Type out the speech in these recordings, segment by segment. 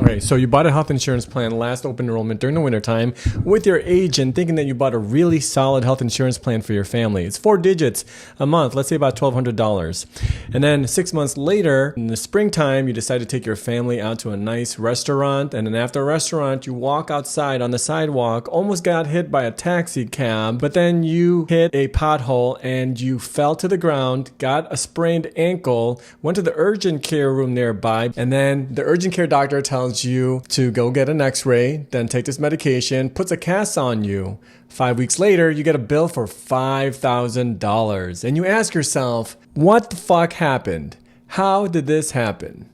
Okay, so you bought a health insurance plan last open enrollment during the wintertime with your agent thinking that you bought a really solid health insurance plan for your family. It's 4 digits a month, let's say about $1,200. And then 6 months later, in the springtime, you decide to take your family out to a nice restaurant. And then after a restaurant, you walk outside on the sidewalk, almost got hit by a taxi cab, but then you hit a pothole and you fell to the ground, got a sprained ankle, went to the urgent care room nearby, and then the urgent care doctor tells you to go get an x-ray, then take this medication, puts a cast on you. 5 weeks later, you get a bill for $5,000. And you ask yourself, what the fuck happened? How did this happen?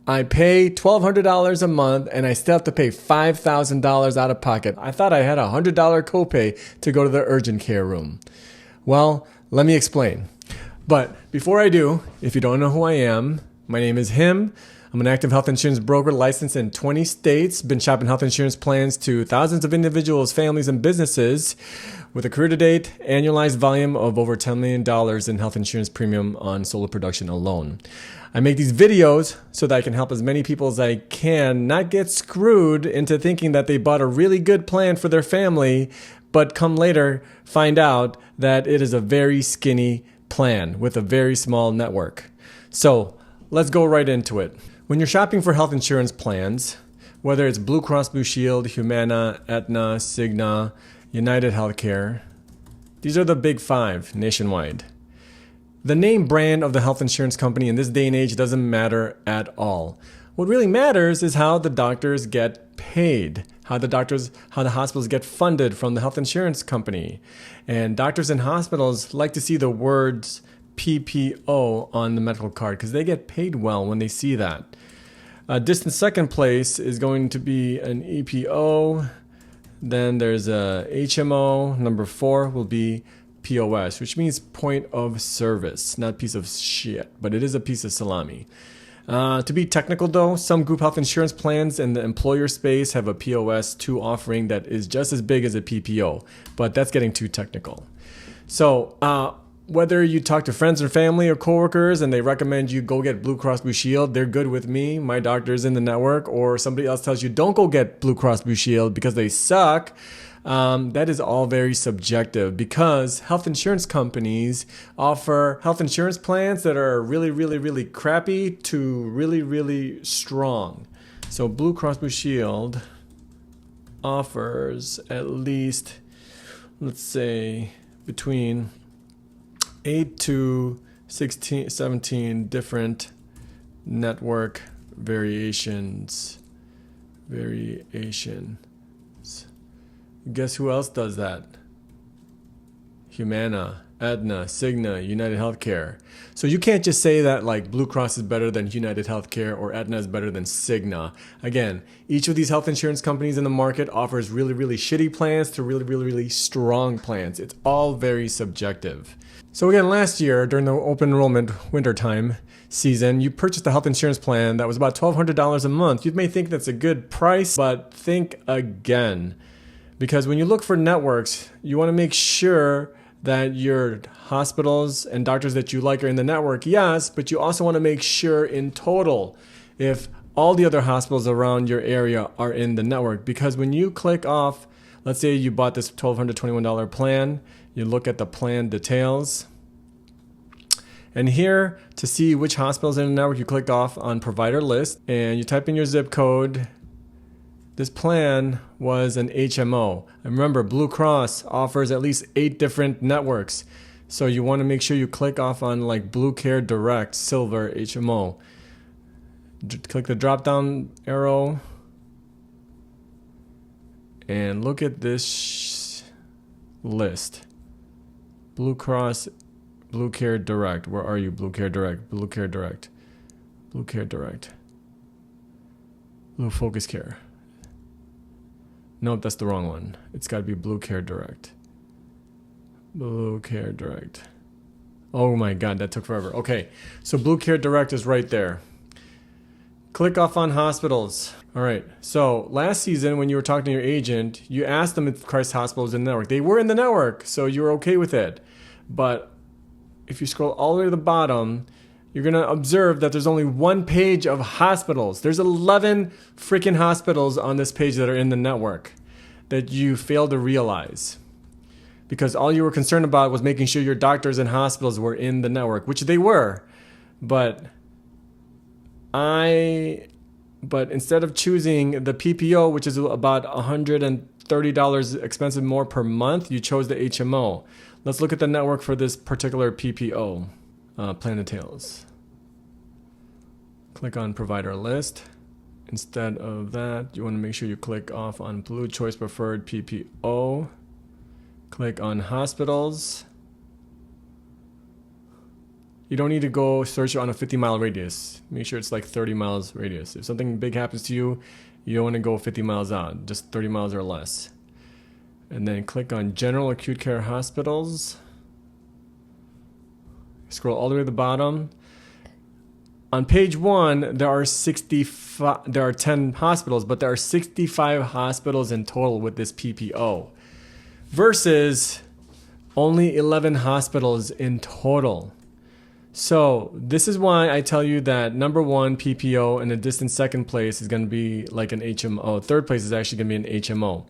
I pay $1,200 a month and I still have to pay $5,000 out of pocket. I thought I had a $100 copay to go to the urgent care room. Well, let me explain. But before I do, if you don't know who I am, my name is Him. I'm an active health insurance broker licensed in 20 states, been shopping health insurance plans to thousands of individuals, families, and businesses with a career-to-date annualized volume of over $10 million in health insurance premium on solo production alone. I make these videos so that I can help as many people as I can not get screwed into thinking that they bought a really good plan for their family, but come later find out that it is a very skinny plan with a very small network. So let's go right into it. When you're shopping for health insurance plans, whether it's Blue Cross Blue Shield, Humana, Aetna, Cigna, United Healthcare, these are the big 5 nationwide. The name brand of the health insurance company in this day and age doesn't matter at all. What really matters is how the doctors get paid, how the hospitals get funded from the health insurance company. And doctors and hospitals like to see the words PPO on the medical card because they get paid well when they see that. Distant second place is going to be an EPO. Then there's a HMO. Number 4 will be POS, which means point of service, not piece of shit, but it is a piece of salami. To be technical though, some group health insurance plans in the employer space have a POS 2 offering that is just as big as a PPO, but that's getting too technical. So, whether you talk to friends and family or coworkers and they recommend you go get Blue Cross Blue Shield, they're good with me, my doctor's in the network, or somebody else tells you don't go get Blue Cross Blue Shield because they suck, that is all very subjective because health insurance companies offer health insurance plans that are really, really, really crappy to really, really strong. So Blue Cross Blue Shield offers at least, let's say, between 8 to 16, 17 different network variations. Guess who else does that? Humana, Aetna, Cigna, United Healthcare. So you can't just say that like Blue Cross is better than United Healthcare or Aetna is better than Cigna. Again, each of these health insurance companies in the market offers really, really shitty plans to really, really, really strong plans. It's all very subjective. So again, last year during the open enrollment wintertime season, you purchased a health insurance plan that was about $1,200 a month. You may think that's a good price, but think again. Because when you look for networks, you want to make sure that your hospitals and doctors that you like are in the network, yes, but you also want to make sure in total if all the other hospitals around your area are in the network. Because when you click off, let's say you bought this $1,221 plan, you look at the plan details. And here, to see which hospitals are in the network, you click off on provider list and you type in your zip code. This plan was an HMO. And remember, Blue Cross offers at least 8 different networks. So you want to make sure you click off on like Blue Care Direct, Silver, HMO. Click the drop down arrow. And look at this list. Blue Cross, Blue Care Direct. Where are you? Blue Care Direct, Blue Care Direct, Blue Care Direct. Blue Focus Care. Nope, that's the wrong one. It's got to be Blue Care Direct. Blue Care Direct. Oh my God, that took forever. Okay, so Blue Care Direct is right there. Click off on hospitals. All right, so last season when you were talking to your agent, you asked them if Christ Hospital was in the network. They were in the network, so you were okay with it. But if you scroll all the way to the bottom, you're going to observe that there's only one page of hospitals. There's 11 freaking hospitals on this page that are in the network that you failed to realize. Because all you were concerned about was making sure your doctors and hospitals were in the network, which they were. But instead of choosing the PPO, which is about $130 expensive more per month, you chose the HMO. Let's look at the network for this particular PPO. Plan details. Click on provider list. Instead of that, you want to make sure you click off on Blue Choice Preferred PPO. Click on hospitals. You don't need to go search on a 50-mile radius. Make sure it's like 30 miles radius. If something big happens to you, you don't want to go 50 miles out, just 30 miles or less. And then click on General Acute Care Hospitals. Scroll all the way to the bottom. On page 1, there are 10 hospitals, but there are 65 hospitals in total with this PPO versus only 11 hospitals in total. So this is why I tell you that number 1 PPO and a distant second place is going to be like an HMO. Third place is actually going to be an HMO.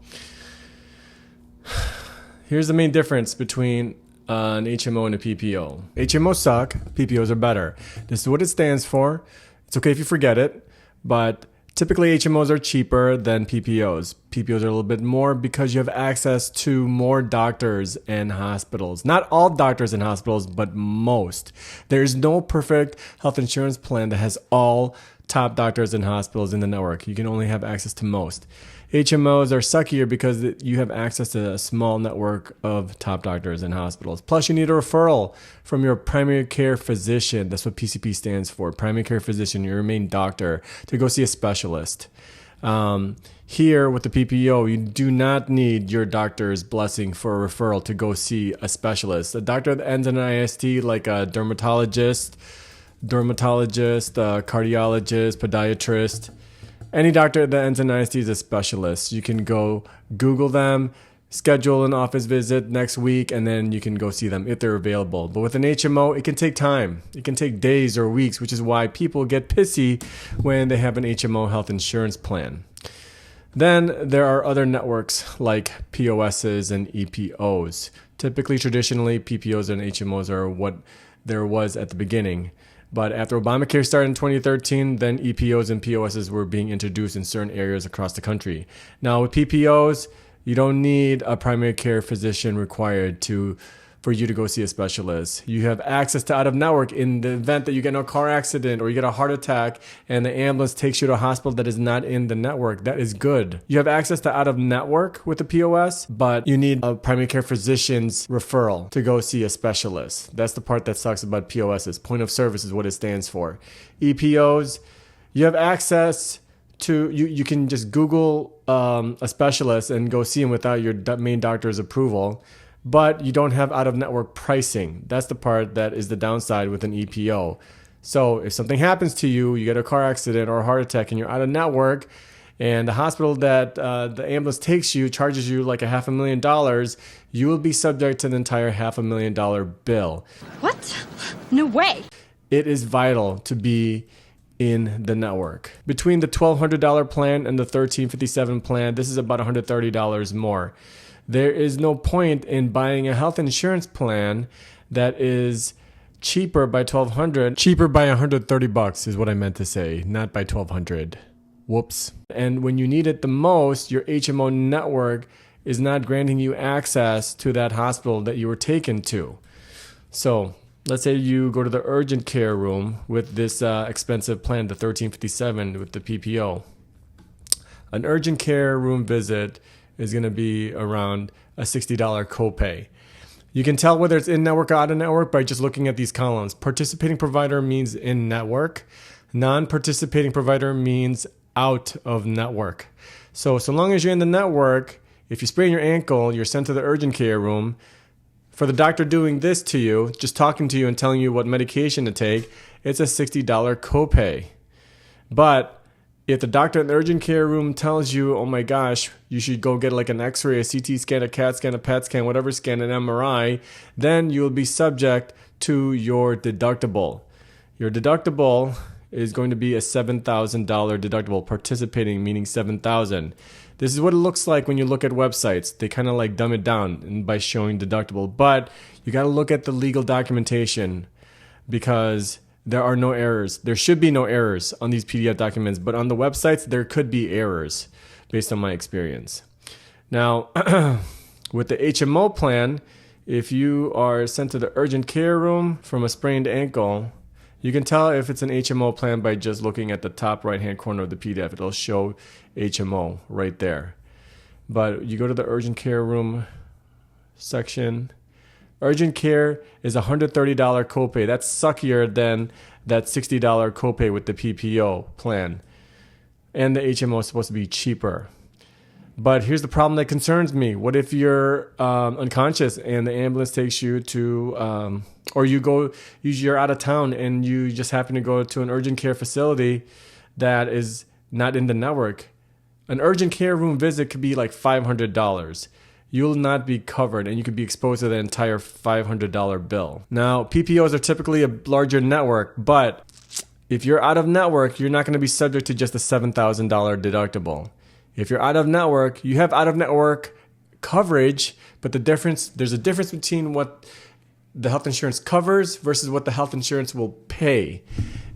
Here's the main difference between an HMO and a PPO. HMOs suck, PPOs are better. This is what it stands for. It's okay if you forget it, but typically HMOs are cheaper than PPOs. PPOs are a little bit more because you have access to more doctors and hospitals. Not all doctors and hospitals, but most. There's no perfect health insurance plan that has all top doctors and hospitals in the network. You can only have access to most. HMOs are suckier because you have access to a small network of top doctors and hospitals. Plus, you need a referral from your primary care physician. That's what PCP stands for. Primary care physician, your main doctor, to go see a specialist. Here with the PPO, you do not need your doctor's blessing for a referral to go see a specialist. A doctor that ends in an IST, like a dermatologist, cardiologist, podiatrist. Any doctor that ends in IST is a specialist. You can go Google them, schedule an office visit next week, and then you can go see them if they're available. But with an HMO, it can take time. It can take days or weeks, which is why people get pissy when they have an HMO health insurance plan. Then there are other networks like POSs and EPOs. Typically, traditionally, PPOs and HMOs are what there was at the beginning. But after Obamacare started in 2013, then EPOs and POSs were being introduced in certain areas across the country. Now with PPOs, you don't need a primary care physician required for you to go see a specialist. You have access to out-of-network in the event that you get in a car accident or you get a heart attack and the ambulance takes you to a hospital that is not in the network. That is good. You have access to out-of-network with the POS, but you need a primary care physician's referral to go see a specialist. That's the part that sucks about POSs. Point of service is what it stands for. EPOs, you have access to, you can just Google a specialist and go see him without your main doctor's approval. But you don't have out-of-network pricing. That's the part that is the downside with an EPO. So if something happens to you, you get a car accident or a heart attack and you're out-of-network, and the hospital that the ambulance takes you charges you like $500,000, you will be subject to an entire $500,000 bill. What? No way. It is vital to be in the network. Between the $1,200 plan and the $1,357 plan, this is about $130 more. There is no point in buying a health insurance plan that is cheaper by $1,200. Cheaper by $130 is what I meant to say, not by $1,200. Whoops. And when you need it the most, your HMO network is not granting you access to that hospital that you were taken to. So let's say you go to the urgent care room with this expensive plan, the $1,357 with the PPO. An urgent care room visit is going to be around a $60 copay. You can tell whether it's in-network or out-of-network by just looking at these columns. Participating provider means in-network. Non-participating provider means out-of-network. So long as you're in the network, if you sprain your ankle, you're sent to the urgent care room. For the doctor doing this to you, just talking to you and telling you what medication to take, it's a $60 copay. But if the doctor in the urgent care room tells you, oh my gosh, you should go get like an x-ray, a CT scan, a CAT scan, a PET scan, whatever scan, an MRI, then you will be subject to your deductible. Your deductible is going to be a $7,000 deductible. Participating meaning 7,000. This is what it looks like when you look at websites. They kind of like dumb it down by showing deductible, but you got to look at the legal documentation because there are no errors. There should be no errors on these PDF documents, but on the websites there could be errors based on my experience. Now, with the HMO plan, if you are sent to the urgent care room from a sprained ankle, you can tell if it's an HMO plan by just looking at the top right-hand corner of the PDF. It'll show HMO right there. But you go to the urgent care room section. Urgent care is a $130 copay. That's suckier than that $60 copay with the PPO plan. And the HMO is supposed to be cheaper. But here's the problem that concerns me. What if you're unconscious and the ambulance takes you to, or you're out of town and you just happen to go to an urgent care facility that is not in the network? An urgent care room visit could be like $500. You'll not be covered and you could be exposed to the entire $500 bill. Now, PPOs are typically a larger network, but if you're out of network, you're not going to be subject to just a $7,000 deductible. If you're out of network, you have out of network coverage, but there's a difference between what the health insurance covers versus what the health insurance will pay.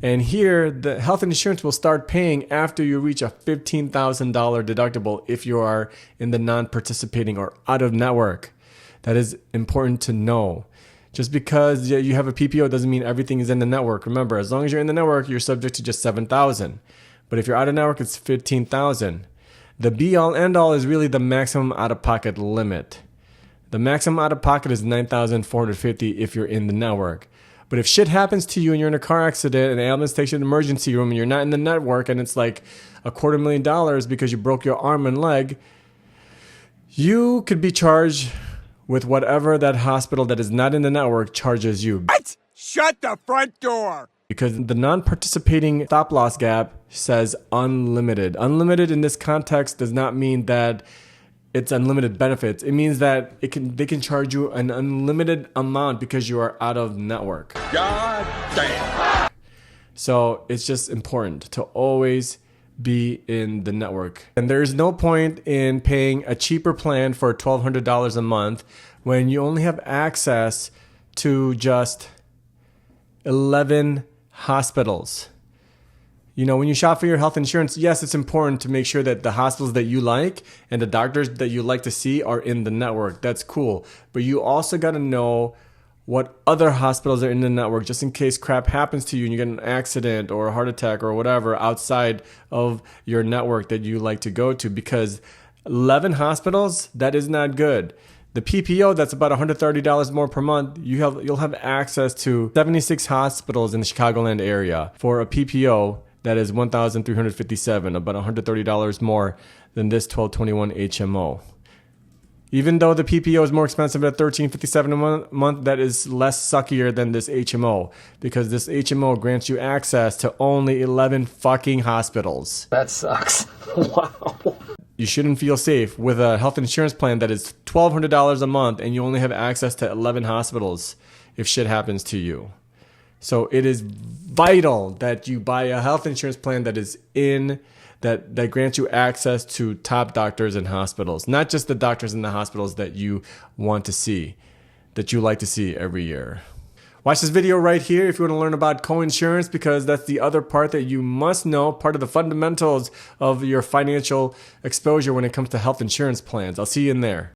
And here, the health insurance will start paying after you reach a $15,000 deductible if you are in the non-participating or out of network. That is important to know. Just because you have a PPO doesn't mean everything is in the network. Remember, as long as you're in the network, you're subject to just $7,000. But if you're out of network, it's $15,000. The be-all, end-all is really the maximum out-of-pocket limit. The maximum out-of-pocket is $9,450 if you're in the network. But if shit happens to you and you're in a car accident and the ambulance takes you to the emergency room and you're not in the network and it's like $250,000 because you broke your arm and leg, you could be charged with whatever that hospital that is not in the network charges you. What? Shut the front door! Because the non-participating stop-loss gap says unlimited. Unlimited in this context does not mean that it's unlimited benefits. It means that they can charge you an unlimited amount because you are out of network. God damn. So it's just important to always be in the network. And there's no point in paying a cheaper plan for $1,200 a month when you only have access to just 11 hospitals. You know, when you shop for your health insurance, yes, it's important to make sure that the hospitals that you like and the doctors that you like to see are in the network. That's cool. But you also got to know what other hospitals are in the network just in case crap happens to you and you get an accident or a heart attack or whatever outside of your network that you like to go to, because 11 hospitals, that is not good. The PPO, that's about $130 more per month. You'll have access to 76 hospitals in the Chicagoland area for a PPO that is $1,357, about $130 more than this 1221 HMO. Even though the PPO is more expensive at $1,357 a month, that is less suckier than this HMO because this HMO grants you access to only 11 fucking hospitals. That sucks. Wow. You shouldn't feel safe with a health insurance plan that is $1,200 a month and you only have access to 11 hospitals if shit happens to you. So it is vital that you buy a health insurance plan that is that grants you access to top doctors and hospitals, not just the doctors in the hospitals that you want to see, that you like to see every year. Watch this video right here if you want to learn about co-insurance, because that's the other part that you must know, part of the fundamentals of your financial exposure when it comes to health insurance plans. I'll see you in there.